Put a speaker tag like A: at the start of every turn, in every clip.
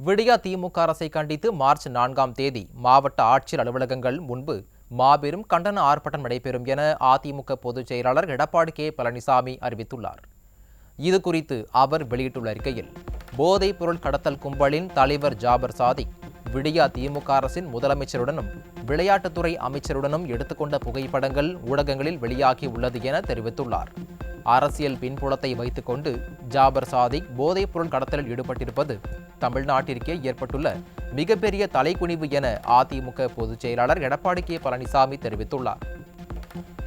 A: விடியா திமுக அரசை கண்டித்து மார்ச் 4ஆம் தேதி மாவட்ட ஆட்சியர் அலுவலகங்கள் முன்பு மாபெரும் கண்டன ஆர்ப்பாட்டம் நடைபெறும் என அதிமுக பொதுச் செயலாளர் எடப்பாடி கே பழனிசாமி அறிவித்துள்ளார். இதுகுறித்து அவர் வெளியிட்டுள்ள அறிக்கையில், போதைப் பொருள் கடத்தல் கும்பலின் தலைவர் ஜாபர் சாதிக் விடியா திமுக அரசின் முதலமைச்சருடனும் விளையாட்டுத்துறை அமைச்சருடனும் எடுத்துக்கொண்ட புகைப்படங்கள் ஊடகங்களில் வெளியாகி உள்ளது என தெரிவித்துள்ளார். அரசியல் பின்புலத்தை வைத்துக் கொண்டு ஜாபர் சாதிக் போதைப் பொருள் கடத்தலில் ஈடுபட்டிருப்பது தமிழ்நாட்டிற்கே ஏற்பட்டுள்ள மிகப்பெரிய தலைக்குனிவு என அதிமுக பொதுச் செயலாளர் எடப்பாடி கே பழனிசாமி தெரிவித்துள்ளார்.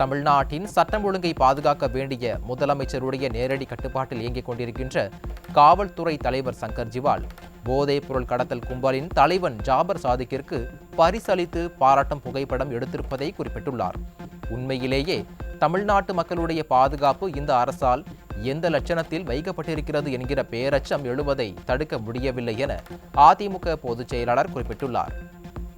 A: தமிழ்நாட்டின் சட்டம் ஒழுங்கை பாதுகாக்க வேண்டிய முதலமைச்சருடைய நேரடி கட்டுப்பாட்டில் இயங்கிக் கொண்டிருக்கின்ற காவல்துறை தலைவர் சங்கர் ஜிவால் போதைப் பொருள் கடத்தல் கும்பலின் தலைவன் ஜாபர் சாதிக்கிற்கு பரிசளித்து பாராட்டும் புகைப்படம் எடுத்திருப்பதை குறிப்பிட்டுள்ளார். உண்மையிலேயே தமிழ்நாட்டு மக்களுடைய பாதுகாப்பு இந்த அரசால் எந்த லட்சணத்தில் வைக்கப்பட்டிருக்கிறது என்கிற பேரச்சம் எழுவதை தடுக்க முடியவில்லை என அதிமுக பொதுச் செயலாளர் குறிப்பிட்டுள்ளார்.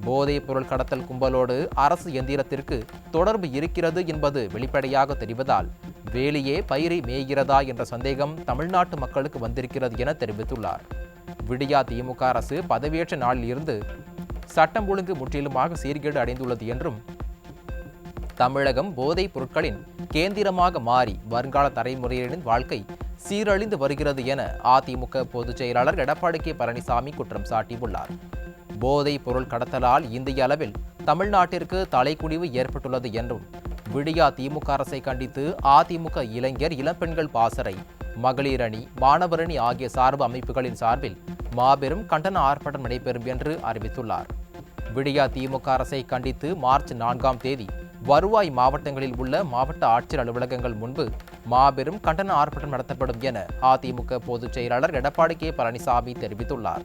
A: போதைப் பொருள் கடத்தல் கும்பலோடு அரசு எந்திரத்திற்கு தொடர்பு இருக்கிறது என்பது வெளிப்படையாக தெரிவதால் வேலியே பயிரை மேய்கிறதா என்ற சந்தேகம் தமிழ்நாட்டு மக்களுக்கு வந்திருக்கிறது என தெரிவித்துள்ளார். விடியா திமுக அரசு பதவியேற்ற நாளில் இருந்து சட்டம் ஒழுங்கு முற்றிலுமாக சீர்கேடு அடைந்துள்ளது என்றும், தமிழகம் போதைப் பொருட்களின் கேந்திரமாக மாறி வருங்கால தலைமுறையினரின் வாழ்க்கை சீரழிந்து வருகிறது என அதிமுக பொதுச் செயலாளர் எடப்பாடி கே பழனிசாமி குற்றம் சாட்டியுள்ளார். போதைப் பொருள் கடத்தலால் இந்திய அளவில் தமிழ்நாட்டிற்கு தலைக்குனிவு ஏற்பட்டுள்ளது என்றும், விடியா திமுக அரசை கண்டித்து அதிமுக இளைஞர் இளம்பெண்கள் பாசறை, மகளிர் அணி, மாணவர் அணி ஆகிய சார்பு அமைப்புகளின் சார்பில் மாபெரும் கண்டன ஆர்ப்பாட்டம் நடைபெறும் என்று அறிவித்துள்ளார். விடியா திமுக அரசை கண்டித்து மார்ச் 4ஆம் தேதி வருவாய் மாவட்டங்களில் உள்ள மாவட்ட ஆட்சியர் அலுவலகங்கள் முன்பு மாபெரும் கண்டன ஆர்ப்பாட்டம் நடத்தப்படும் என அதிமுக பொதுச் செயலாளர் எடப்பாடி கே பழனிசாமி தெரிவித்துள்ளார்.